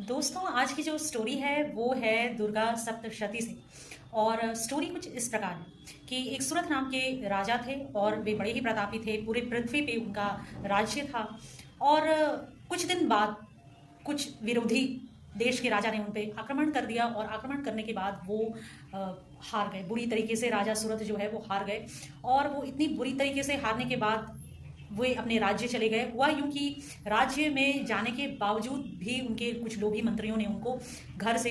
दोस्तों, आज की जो स्टोरी है वो है दुर्गा सप्तशती से। और स्टोरी कुछ इस प्रकार है कि एक सूरत नाम के राजा थे और वे बड़े ही प्रतापी थे। पूरे पृथ्वी पे उनका राज्य था। और कुछ दिन बाद कुछ विरोधी देश के राजा ने उन पे आक्रमण कर दिया और आक्रमण करने के बाद वो अ, हार गए बुरी तरीके से। राजा सूरत जो है वो हार गए। और वो इतनी बुरी तरीके से हारने के बाद वे अपने राज्य चले गए। हुआ यूं कि राज्य में जाने के बावजूद भी उनके कुछ लोभी मंत्रियों ने उनको घर से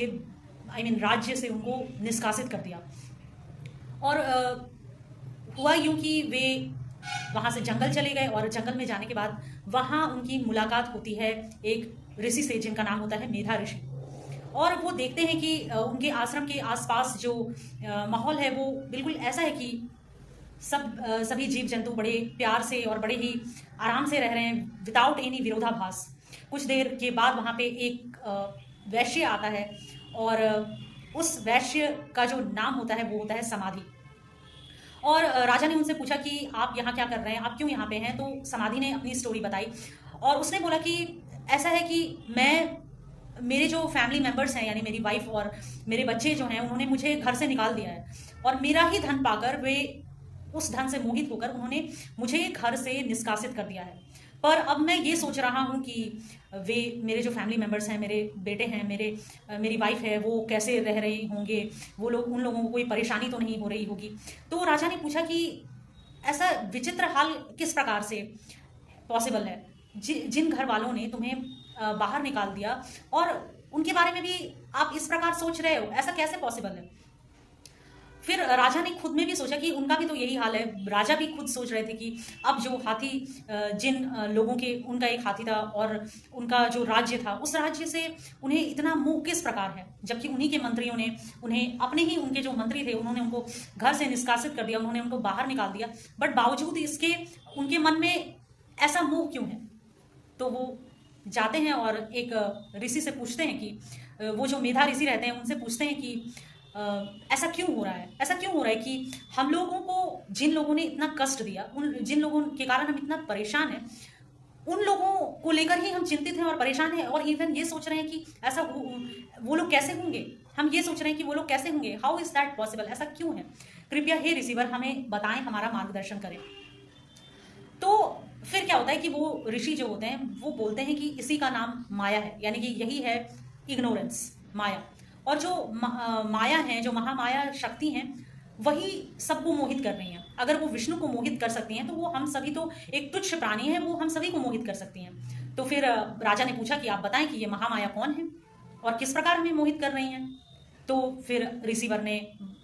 राज्य से उनको निष्कासित कर दिया। और हुआ यूं कि वे वहाँ से जंगल चले गए और जंगल में जाने के बाद वहाँ उनकी मुलाकात होती है एक ऋषि से जिनका नाम होता है मेधा ऋषि। और वो देखते हैं कि उनके आश्रम के आसपास जो माहौल है वो बिल्कुल ऐसा है कि सभी जीव जंतु बड़े प्यार से और बड़े ही आराम से रह रहे हैं विदाउट एनी विरोधाभास। कुछ देर के बाद वहाँ पे एक वैश्य आता है। और उस वैश्य का जो नाम होता है वो होता है समाधि। और राजा ने उनसे पूछा कि आप यहाँ क्या कर रहे हैं, आप क्यों यहाँ पे हैं। तो समाधि ने अपनी स्टोरी बताई और उसने बोला कि ऐसा है कि मैं मेरे जो फैमिली मेंबर्स हैं यानी मेरी वाइफ और मेरे बच्चे जो हैं उन्होंने मुझे घर से निकाल दिया है। और मेरा ही धन पाकर वे उस धन से मोहित होकर उन्होंने मुझे घर से निष्कासित कर दिया है। पर अब मैं ये सोच रहा हूँ कि वे मेरे जो फैमिली मेंबर्स हैं, मेरे बेटे हैं, मेरी वाइफ है, वो कैसे रह रहे होंगे। वो लोग उन लोगों को कोई परेशानी तो नहीं हो रही होगी। तो राजा ने पूछा कि ऐसा विचित्र हाल किस प्रकार से पॉसिबल है। जिन घर वालों ने तुम्हें बाहर निकाल दिया और उनके बारे में भी आप इस प्रकार सोच रहे हो, ऐसा कैसे पॉसिबल है। फिर राजा ने खुद में भी सोचा कि उनका भी तो यही हाल है। राजा भी खुद सोच रहे थे कि अब जो हाथी जिन लोगों के उनका एक हाथी था और उनका जो राज्य था उस राज्य से उन्हें इतना मोह किस प्रकार है, जबकि उन्हीं के मंत्रियों ने उन्हें अपने ही उनके जो मंत्री थे उन्होंने उनको घर से निष्कासित कर दिया, उन्होंने उनको बाहर निकाल दिया। बट बावजूद इसके उनके मन में ऐसा मोह क्यों है। तो वो जाते हैं और एक ऋषि से पूछते हैं कि वो जो मेधा ऋषि रहते हैं उनसे पूछते हैं कि ऐसा क्यों हो रहा है, ऐसा क्यों हो रहा है कि हम लोगों को जिन लोगों ने इतना कष्ट दिया, उन जिन लोगों के कारण हम इतना परेशान हैं, उन लोगों को लेकर ही हम चिंतित हैं और परेशान हैं। और इवन ये सोच रहे हैं कि वो लोग कैसे होंगे। हम ये सोच रहे हैं कि वो लोग कैसे होंगे, हाउ इज दैट पॉसिबल, ऐसा क्यों है। कृपया हे रिसीवर हमें बताएं, हमारा मार्गदर्शन करें। तो फिर क्या होता है कि वो ऋषि जो होते हैं वो बोलते हैं कि इसी का नाम माया है, यानी कि यही है इग्नोरेंस, माया। और जो माया है, जो महामाया शक्ति हैं, वही सबको मोहित कर रही हैं। अगर वो विष्णु को मोहित कर सकती हैं तो वो हम सभी तो एक तुच्छ प्राणी है, वो हम सभी को मोहित कर सकती हैं। तो फिर राजा ने पूछा कि आप बताएं कि ये महामाया कौन है और किस प्रकार हमें मोहित कर रही हैं। तो फिर रिसीवर ने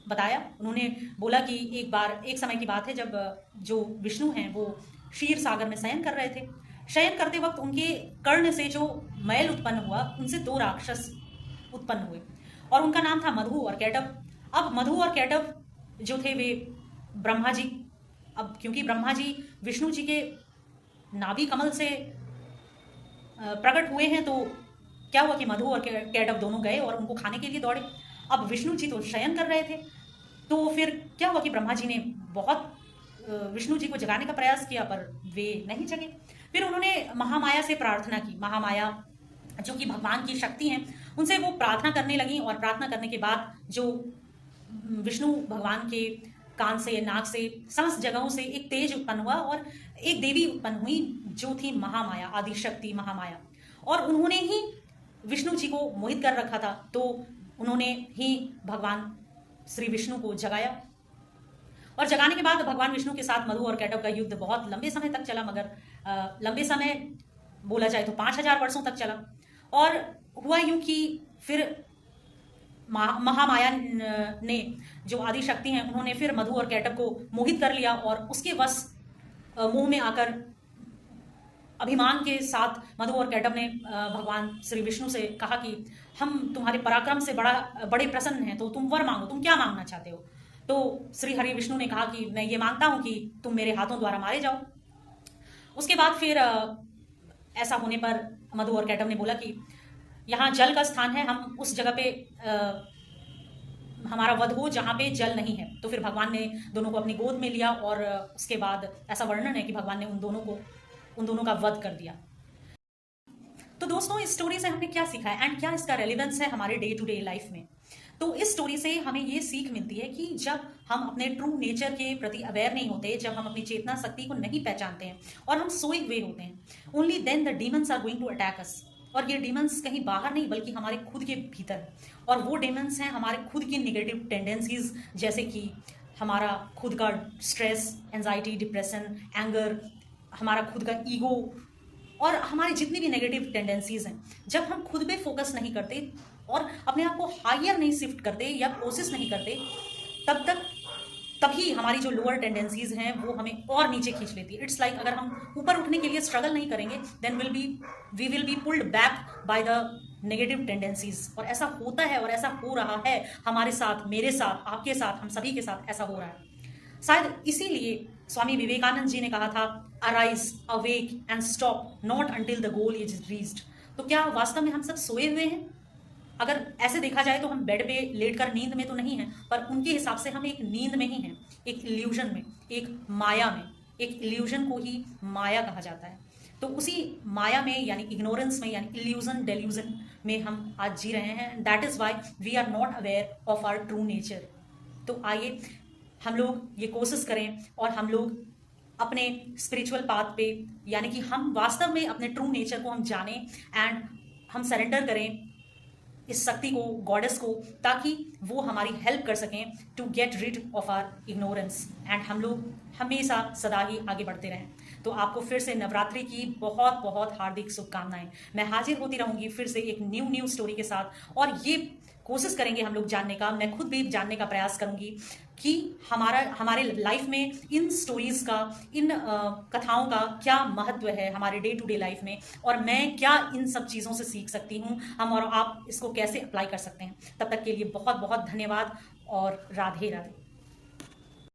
बताया, उन्होंने बोला कि एक समय की बात है जब जो विष्णु हैं वो क्षीर सागर में शयन कर रहे थे। शयन करते वक्त उनके कर्ण से जो मैल उत्पन्न हुआ उनसे दो राक्षस उत्पन्न हुए और उनका नाम था मधु और कैटव। अब मधु और कैटव जो थे वे ब्रह्मा जी, अब क्योंकि ब्रह्मा जी विष्णु जी के नाभि कमल से प्रकट हुए हैं, तो क्या हुआ कि मधु और कैटव दोनों गए और उनको खाने के लिए दौड़े। अब विष्णु जी तो शयन कर रहे थे। तो फिर क्या हुआ कि ब्रह्मा जी ने बहुत विष्णु जी को जगाने का प्रयास किया पर वे नहीं जगे। फिर उन्होंने महामाया से प्रार्थना की। महामाया जो कि भगवान की शक्ति हैं, उनसे वो प्रार्थना करने लगी और प्रार्थना करने के बाद जो विष्णु भगवान के कान से, नाक से, समस्त जगहों से एक तेज उत्पन्न हुआ और एक देवी उत्पन्न हुई जो थी महामाया, आदिशक्ति महामाया। और उन्होंने ही विष्णु जी को मोहित कर रखा था। तो उन्होंने ही भगवान श्री विष्णु को जगाया और जगाने के बाद भगवान विष्णु के साथ मधु और कैटव का युद्ध बहुत लंबे समय तक चला। मगर लंबे समय बोला जाए तो 5000 वर्षों तक चला। और हुआ यूं कि फिर महामाया ने जो आदि शक्ति हैं उन्होंने फिर मधु और कैटव को मोहित कर लिया और उसके वश मुंह में आकर अभिमान के साथ मधु और कैटव ने भगवान श्री विष्णु से कहा कि हम तुम्हारे पराक्रम से बड़े प्रसन्न हैं, तो तुम वर मांगो, तुम क्या मांगना चाहते हो। तो श्री हरि विष्णु ने कहा कि मैं ये मांगता हूं कि तुम मेरे हाथों द्वारा मारे जाओ। उसके बाद फिर ऐसा होने पर मधु और कैटव ने बोला कि यहाँ जल का स्थान है, हम उस जगह पे हमारा वध हो जहाँ पे जल नहीं है। तो फिर भगवान ने दोनों को अपनी गोद में लिया और उसके बाद ऐसा वर्णन है कि भगवान ने उन दोनों का वध कर दिया। तो दोस्तों, इस स्टोरी से हमने क्या सीखा है एंड क्या इसका रेलिवेंस है हमारे डे टू डे लाइफ में? तो इस स्टोरी से हमें ये सीख मिलती है कि जब हम अपने ट्रू नेचर के प्रति अवेयर नहीं होते, जब हम अपनी चेतना शक्ति को नहीं पहचानते हैं और हम सोए हुए होते हैं, only then the demons are going to attack us. और ये डीमंस कहीं बाहर नहीं बल्कि हमारे खुद के भीतर, और वो डीमंस हैं हमारे खुद की निगेटिव टेंडेंसीज, जैसे कि हमारा खुद का स्ट्रेस, एंजाइटी, डिप्रेशन, एंगर, हमारा खुद का ईगो और हमारी जितनी भी नेगेटिव टेंडेंसीज हैं। जब हम खुद पे फोकस नहीं करते और अपने आप को हायर नहीं शिफ्ट करते या कोशिश नहीं करते, तभी हमारी जो लोअर टेंडेंसीज हैं वो हमें और नीचे खींच लेती है। इट्स लाइक अगर हम ऊपर उठने के लिए स्ट्रगल नहीं करेंगे, then we will be pulled back by the negative tendencies. और ऐसा होता है और ऐसा हो रहा है हमारे साथ, मेरे साथ, आपके साथ, हम सभी के साथ ऐसा हो रहा है। शायद इसीलिए स्वामी विवेकानंद जी ने कहा था, arise, awake and stop not until the goal is reached. तो क्या वास्तव में हम सब सोए हुए हैं? अगर ऐसे देखा जाए तो हम बेड पे लेटकर नींद में तो नहीं हैं, पर उनके हिसाब से हम एक नींद में ही हैं, एक इल्यूजन में, एक माया में। एक इल्यूजन को ही माया कहा जाता है। तो उसी माया में यानी इग्नोरेंस में यानी इल्यूजन डेल्यूजन में हम आज जी रहे हैं। That is why we are not aware of our true nature. तो आइए हम लोग ये कोशिश करें और हम लोग अपने स्पिरिचुअल पाथ पे, यानी कि हम वास्तव में अपने ट्रू नेचर को हम जानें एंड हम सरेंडर करें इस शक्ति को, गॉडेस को, ताकि वो हमारी हेल्प कर सकें to get rid of our ignorance and हम लोग हमेशा सदा ही आगे बढ़ते रहें। तो आपको फिर से नवरात्रि की बहुत बहुत हार्दिक शुभकामनाएं। मैं हाजिर होती रहूंगी फिर से एक न्यू स्टोरी के साथ, और ये कोशिश करेंगे हम लोग जानने का, मैं खुद भी जानने का प्रयास करूंगी कि हमारे लाइफ में इन स्टोरीज का, इन कथाओं का क्या महत्व है हमारे डे टू डे लाइफ में, और मैं क्या इन सब चीज़ों से सीख सकती हूँ, हम और आप इसको कैसे अप्लाई कर सकते हैं। तब तक के लिए बहुत बहुत धन्यवाद और राधे राधे।